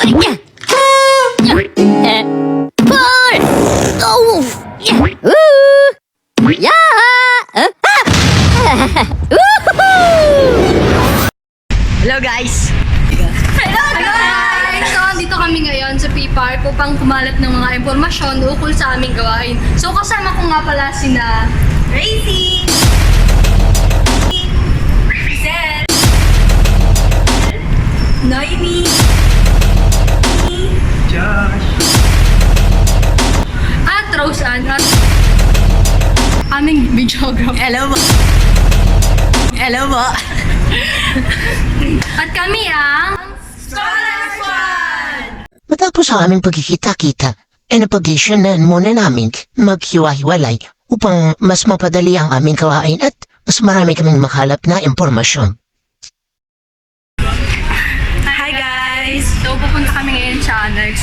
Hello guys! Hello guys! So, dito kami ngayon sa P-Park upang kumalat ng mga impormasyon ukol sa aming gawain. So, kasama ko nga pala sina Racy, Giselle, Noemi, Josh. at Roseanne at aming videographer. Hello po! Hello po! At kami ang Scholar Squad! Matapos ang aming pagkikita-kita, ay napag-isyonan muna namin maghiwa-hiwalay upang mas mapadali ang aming gawain at mas marami kaming makalap na impormasyon. Hi guys! So, pupunta kami ngayon sa Annex.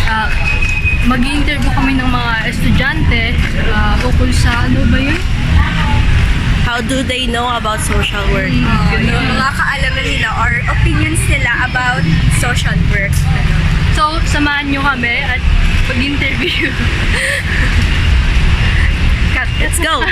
Mag-interview kami ng mga estudyante ukol sa ano ba yun? How do they know about social work? Mga kaalaman nila or opinions nila about social work. So, samahan nyo kami at mag-interview. Cut. Let's go!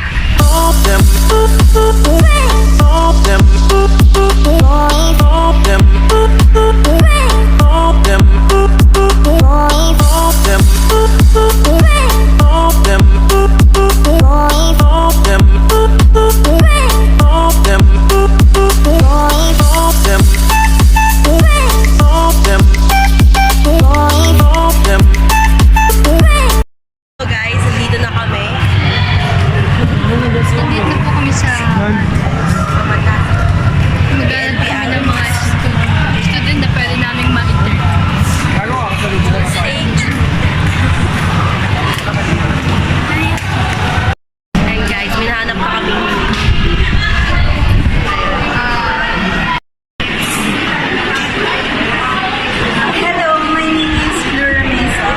So guys, nandito na kami. Nandito na po kami sa maghanap kami ng mga student na pwede naming ma-interview. Ayun guys, minahanap pa kami. Hello, my name is Flora Mesa.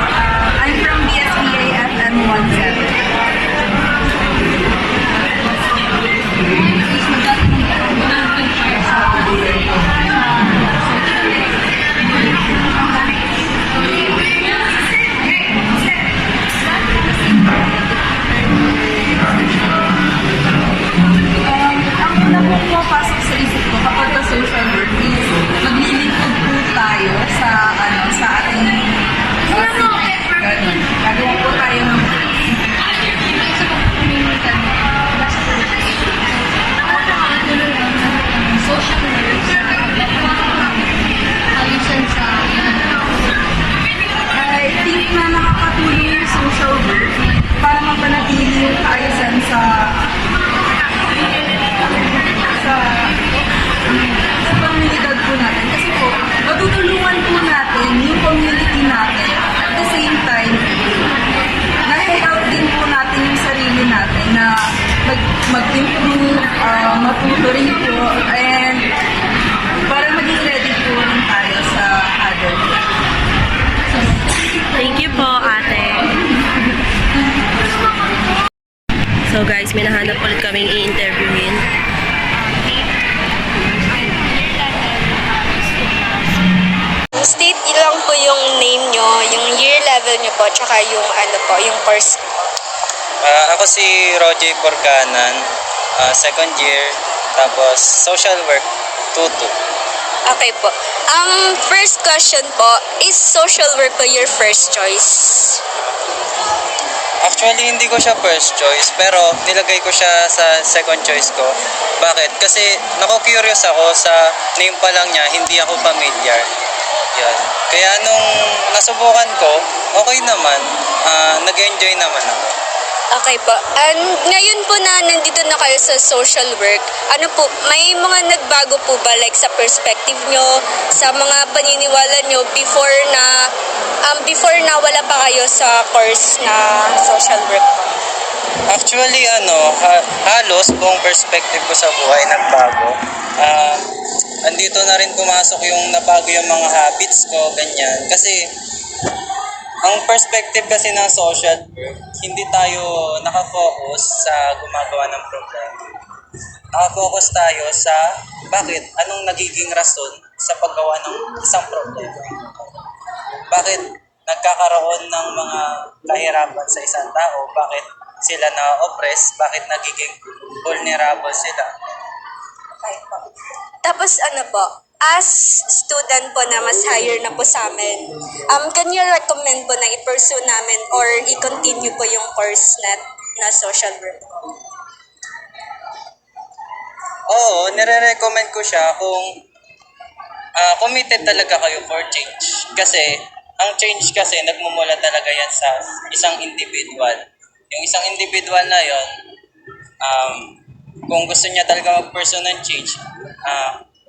I'm from BSBA FM17. Ang una pong pumapasok sa isip ko kapag ka social work is maglilingkod po tayo sa sa ating ganun. Gagawa po tayo ng Social work ayusan sa I think na nakakatulong yung social work para mapanatili yung kaayusan sa komunidad po natin. Kasi po, matutulungan po natin yung community natin. At the same time, na-help din po natin yung sarili natin na mag-improve, matuto rin po, and para maging ready po rin tayo sa adulthood. Thank you po, ate. So guys, minahanap ulit kaming i-interviewin. State lang po yung name nyo, yung year level nyo po, tsaka yung ano po, yung course. Ako si Roger Porganan, second year, tapos social work, tutu. Okay po. Ang first question po, is social work po your first choice? Actually, hindi ko siya first choice, pero nilagay ko siya sa second choice ko. Bakit? Kasi naku-curious ako sa name pa lang niya, hindi ako familiar. Yan. Kaya nung nasubukan ko, okay naman, nag-enjoy naman ako. Okay po. And ngayon po na nandito na kayo sa social work, ano po, may mga nagbago po ba like sa perspective nyo, sa mga paniniwala nyo before na wala pa kayo sa course na social work po? Actually, halos buong perspective ko sa buhay nagbago. Andito na rin pumasok yung nabago yung mga habits ko, ganyan. Kasi, ang perspective kasi ng social work, hindi tayo nakafocus sa gumagawa ng problema. Nakafocus tayo sa anong nagiging rason sa paggawa ng isang problema. bakit nagkakaroon ng mga kahirapan sa isang tao, bakit sila na-oppress, bakit nagiging vulnerable sila. Tapos ano po, as student po na mas higher na po sa amin, can you recommend po na i-pursue namin or i-continue po yung course na social work? Oo, nire-recommend ko siya kung committed talaga kayo for change. Kasi, ang change kasi, nagmumula talaga yan sa isang individual. Yung isang individual na yon, kung gusto niya talaga mag-pursue ng change,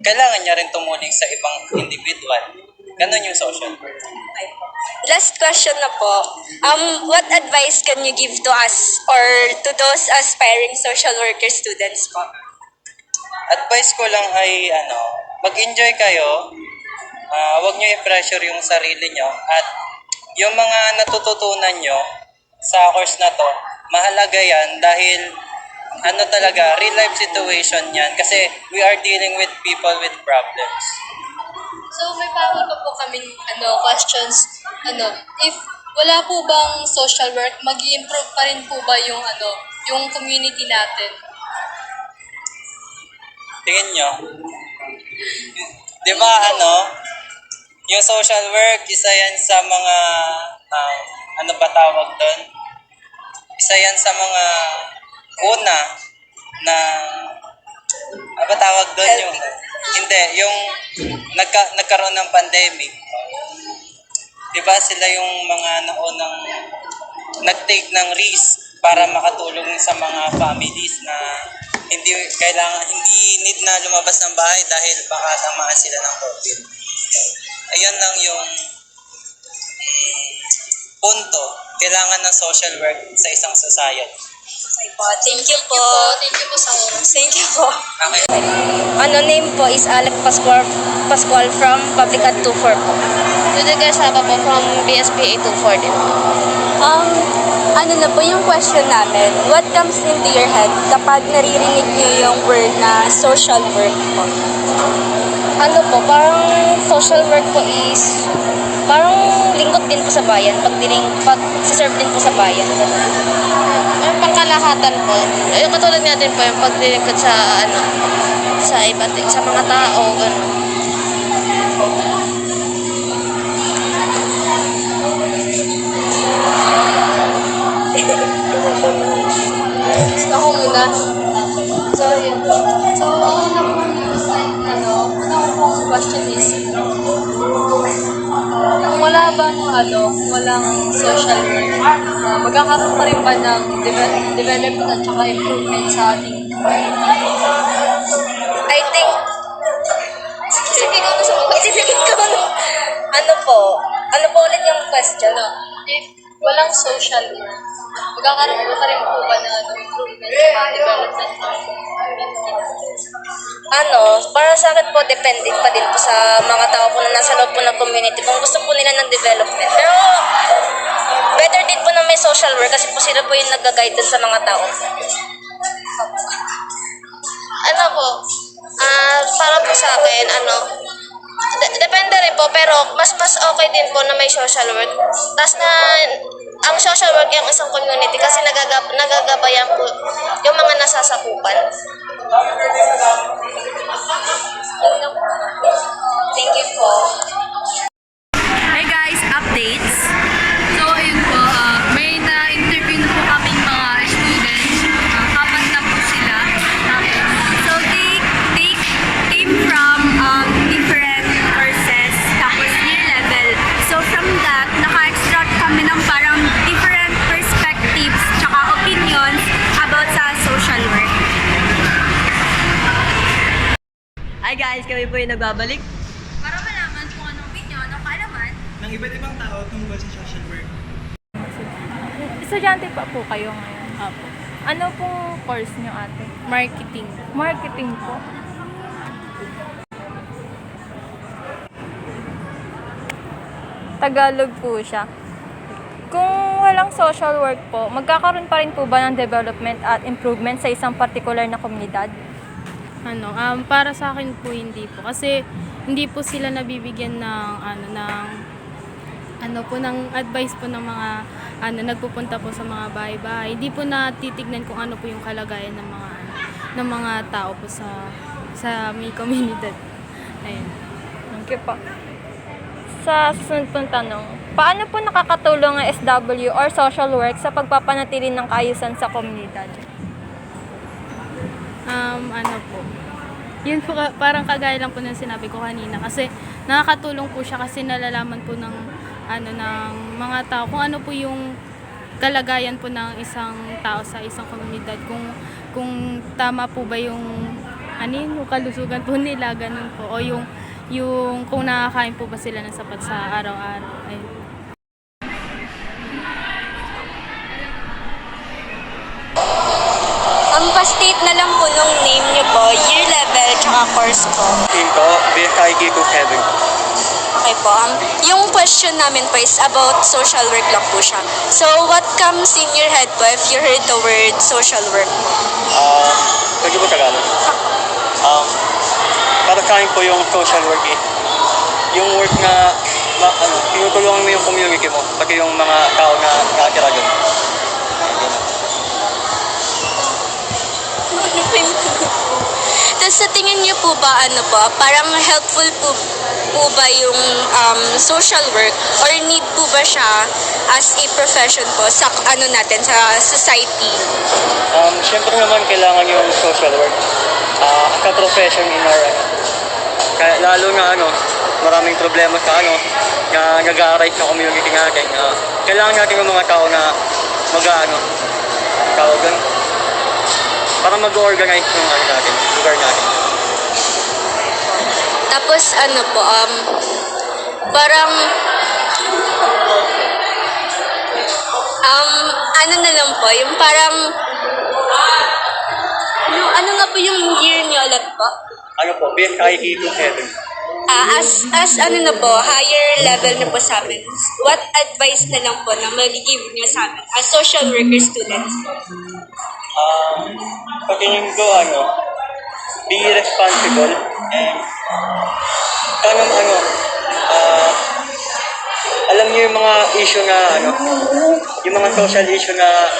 kailangan niya rin tumuling sa ibang individual. Ganon yung social work. Last question na po. What advice can you give to us or to those aspiring social worker students po? Advice ko lang ay mag-enjoy kayo. Huwag niyo i-pressure yung sarili niyo at yung mga natututunan niyo sa course na to, mahalaga yan dahil talaga, real life situation yan kasi we are dealing with people with problems. So may bago pa po kaming questions. If wala po bang social work, mag-i-improve pa rin po ba yung community natin? Tingin nyo? Di ba yung social work, isa yan sa mga, ano ba tawag doon? Isa yan sa mga una na, ano ba tawag doon yung, hindi, yung nagkaroon ng pandemic. Di ba sila yung mga naunang nag-take ng risk para makatulong sa mga families na hindi need na lumabas ng bahay dahil baka tamaan sila ng COVID. Ayan lang yung punto. Kailangan ng social work sa isang society. Thank you po. Thank you po sa oras. Thank you po. Okay. Name po is Alec Pascual from Public Ad 24 po. Judica Saba po from BSPA 24 din po. Ano na po yung question namin? What comes into your head kapag naririnig niyo yung word na social work po? Ano po, parang social work po is parang lingkod din po sa bayan, pag-serve din po sa bayan. Yung pangkalahatan po. Yung katulad nga din po yung paglilingkod sa sa mga tao, gano'n. Ako muna. So, yun. So, unang question is, kung wala bang walang social work, magkakaroon pa rin ba ng development at saka improvement sa ating I think, Sige, ikaw na sa mga isipin ko ano po ulit yung question? if walang social work, magkakaroon pa rin po ba ng improvement sa development ng Para sa akin po, depende pa din po sa mga tao po na nasa loob po ng community kung gusto po nila ng development. Pero, better din po na may social work kasi po sila po yung nag-guide dun sa mga tao. Para po sa akin, depende rin po, pero mas okay din po na may social work. Tapos ang social work yung isang community kasi nagagabayan po yung mga nasasakupan. Thank you po. Hey guys, updates. So, ayun po, may na-interview na po kaming mga students. Apat na po sila. So, they came from different courses, tapos year level. So, from that, naka-extract kami ng parang different perspectives tsaka opinions about sa social work. Hi guys, kami po yung nagbabalik. Para malaman kung anong opinion o kaalaman, ng iba't ibang tao tungkol sa social work. Estudyante pa po kayo ngayon? Apo. Ano pong course nyo, ate? Marketing. Marketing po. Tagalog po siya. Kung walang social work po, magkakaroon pa rin po ba ng development at improvement sa isang particular na komunidad? Para sa akin po hindi po kasi hindi po sila nabibigyan ng ano po ng advice po ng mga nagpupunta po sa mga bahay-bahay. Hindi po natitignan kung ano po yung kalagayan ng mga tao po sa may komunidad. Ayun. Thank you po. Sa susunod pong tanong, paano po nakakatulong ang SW or social work sa pagpapanatili ng kaayusan sa komunidad? Ano po, yun po parang kagaya lang po ng sinabi ko kanina kasi nakakatulong po siya kasi nalalaman po ng mga tao kung ano po yung kalagayan po ng isang tao sa isang komunidad, kung tama po ba yung yung kalusugan po nila, ganun po, o yung kung nakakain po ba sila ng sapat sa araw-araw. Ayun. Ang pa-state na lang po nung name niyo po, year level, tsaka course po. Team ko, BSIG 27. Okay po. Yung question namin po is about social work lang po siya. So, what comes in your head po if you heard the word social work? Pwede po Tagalog? Para sa akin po yung social work yung work na tinutulungan mo yung community mo, pati yung mga tao na nakatira doon. Tapos sa tingin niyo po ba, parang helpful po ba yung social work or need po ba siya as a profession po sa natin, sa society? Siyempre naman kailangan yung social work as a profession in our kaya lalo na maraming problema sa na nag-a-arise ng community natin. Kailangan natin yung mga tao na tawag doon, para mag-organize yung natin, lugar natin. Tapos parang na lang po, yung parang ano nga po yung year niyo ulit po? BSIG 27. As higher level na po sa amin, what advice na lang po na mag-give niyo sa amin as social worker students po? Patingin ko, be responsible and alam niyo yung mga issue na yung mga social issue na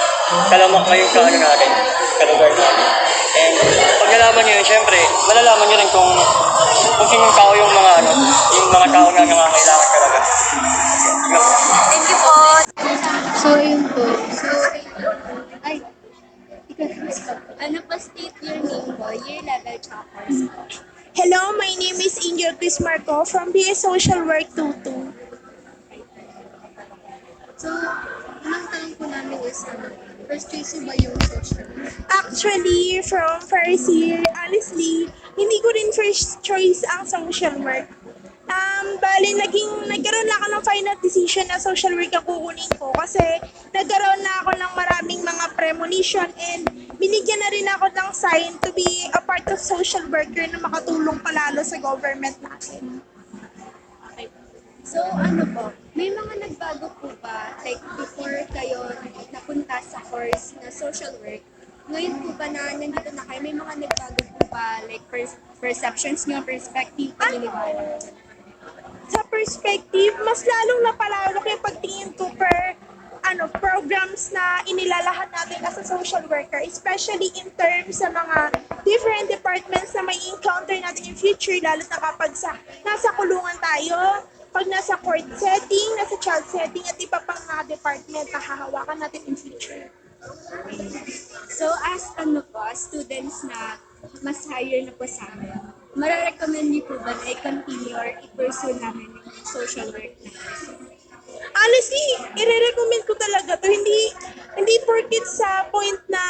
talamak ngayon sa natin, sa lugar natin. And pag nalaman niyo yun, syempre, malalaman niyo rin kung sinong tao yung mga tao na nangangailangan talaga. Thank you po! So, yun po. Ano pa state your name po? Year level tsaka course po? Hello, my name is Angel Chris Marco from BS Social Work 22. So, unang tanong po namin is, first choice ba yung social work? Actually, from first year, honestly, hindi ko rin first choice ang social work. Bali, nagkaroon lang ako ng final decision na social work ang kukunin ko kasi nagkaroon na ako ng maraming mga premonition and binigyan na rin ako ng sign to be a part of social worker na makatulong palalo sa government natin. Okay. So, may mga nagbago po ba? Like, before kayo napunta sa course na social work, ngayon po ba na nandito na kayo, may mga nagbago po ba? Like, perceptions nyo, perspective, paniniwala? Sa perspective, mas lalong napalawak yung pagtingin ko per programs na inilalahat natin as a social worker, especially in terms sa mga different departments na may encounter natin in future, lalo na kapag nasa kulungan tayo, pag nasa court setting, nasa child setting, at iba pang mga department na hahawakan natin in future. So, as students na mas higher na po sa amin, mararecommend niyo po ba na i-continue or i-pursue namin yung social work na course? Honestly, i-recommend ko talaga to. Hindi porket sa point na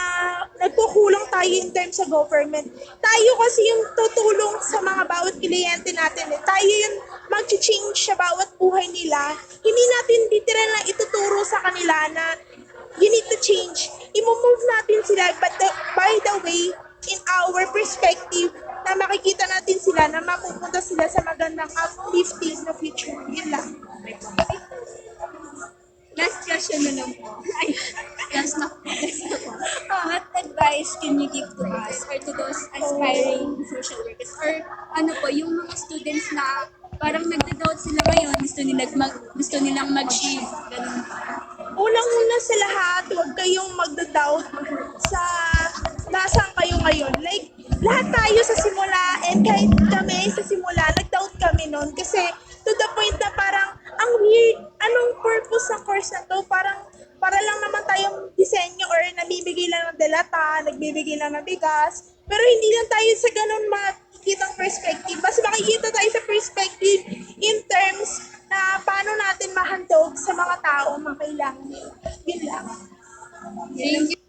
nagkukulang tayo in terms sa government. Tayo kasi yung tutulong sa mga bawat kliyente natin. Tayo yung mag-change sa bawat buhay nila. Hindi natin literal na ituturo sa kanila na you need to change. I-move natin sila, but by the way, in our perspective, na makikita natin sila na mapupunta sila sa magandang uplifting na future. Yun lang. Last question na lang po. Last na po. What advice can you give to us or to those aspiring social workers? Or yung mga students na parang nagda-doubt sila ngayon, gusto nilang mag-shift, ganun. Unang-una sa lahat, huwag kayong magda-doubt sa nasaan kayo ngayon. Like, lahat tayo sa simula, and kahit kami sa simula, nag-doubt kami noon. Kasi, to the point na parang, ang weird, anong purpose ng course na to? Parang, para lang naman tayong disenyo or namibigay lang ng delata, nagbibigay lang ng bigas. Pero hindi lang tayo sa ganun makikitang perspective. Mas makikita tayo sa perspective in terms na paano natin mahandog sa mga tao mga kailangan nila. Yun lang. Thank you.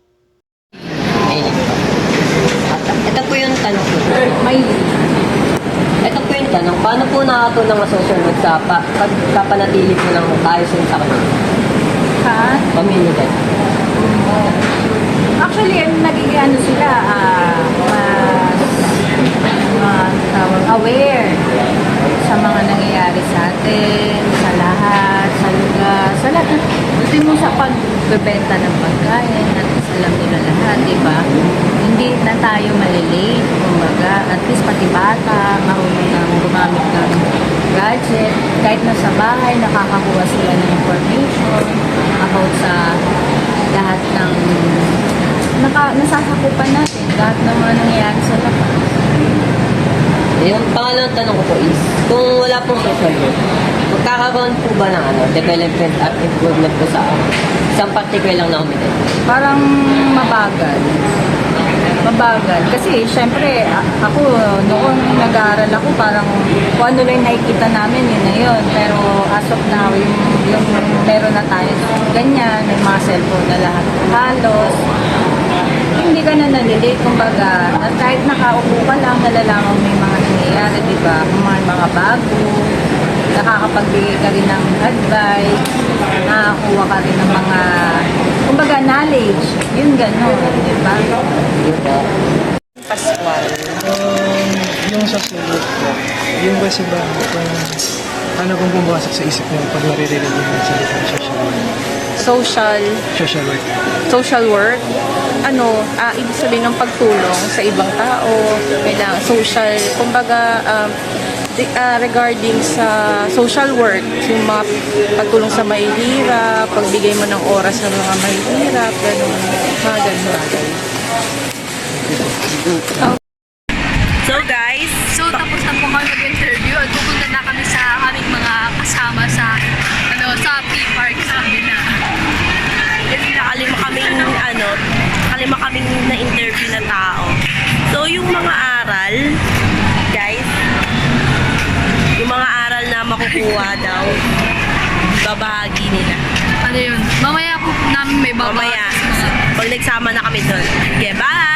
Ito po yung tanong ko. Ito po yung tanong, paano po nakatulong ang social work sa pagkapanatili po ng kaayusan sa kanila? Komunidad. Actually, nagiging ano sila, aware sa mga nangyayari sa atin, sa lahat, sa lugar, sa lahat. Ultimo sa pagbebenta ng pagkain, at least alam nila lahat, di ba? Hindi na tayo malilate, kumbaga, at least pati bata, marunong na gumamit ng gadget, kahit nasa bahay, nakakakuha sila ng information about sa lahat ng nasasakupan natin, lahat ng mga nangyayari sa labas. Yung pangalawang tanong ko po is, kung wala pong social work, magkakaroon po ba ng development at improvement po sa isang particular lang na komunidad? Parang mabagal. Kasi syempre, ako noon nag-aaral ako, parang kung ano lang nakikita namin, yun na yun. Pero as of now, yung meron na tayo ganyan, may mga cellphone na lahat halos. Hindi ka na nalilate, kumbaga, at kahit nakaupo ka lang, nalalaman mo yung mga nangyayari, di ba? Mga bago, nakakapagbigay ka rin ng advice, nakakuha ka rin ng mga, kumbaga, knowledge, yun gano'n, di ba? Pascual. Yung social work po, yung ba ba kung ano pong bumasok sa isip niyo pag naririnig yung salita ng social work? Social work, ibig sabihin ng pagtulong sa ibang tao, kailangan social, kumbaga, regarding sa social work, yung mga pagtulong sa mahihirap, pagbigay mo ng oras sa mga mahihirap, gano'n, mga gano'n. So tapos na po kami nag-interview at pupunta na kami sa aming mga kasama sa P-Park sabi na. Kasi nakalima kaming na-interview na tao. So, yung mga aral, guys, yung mga aral na makukuha daw, babahagi nila. Ano yun? Mamaya po namin may babahagi. Mamaya, pag nagsama na kami doon. Okay, bye!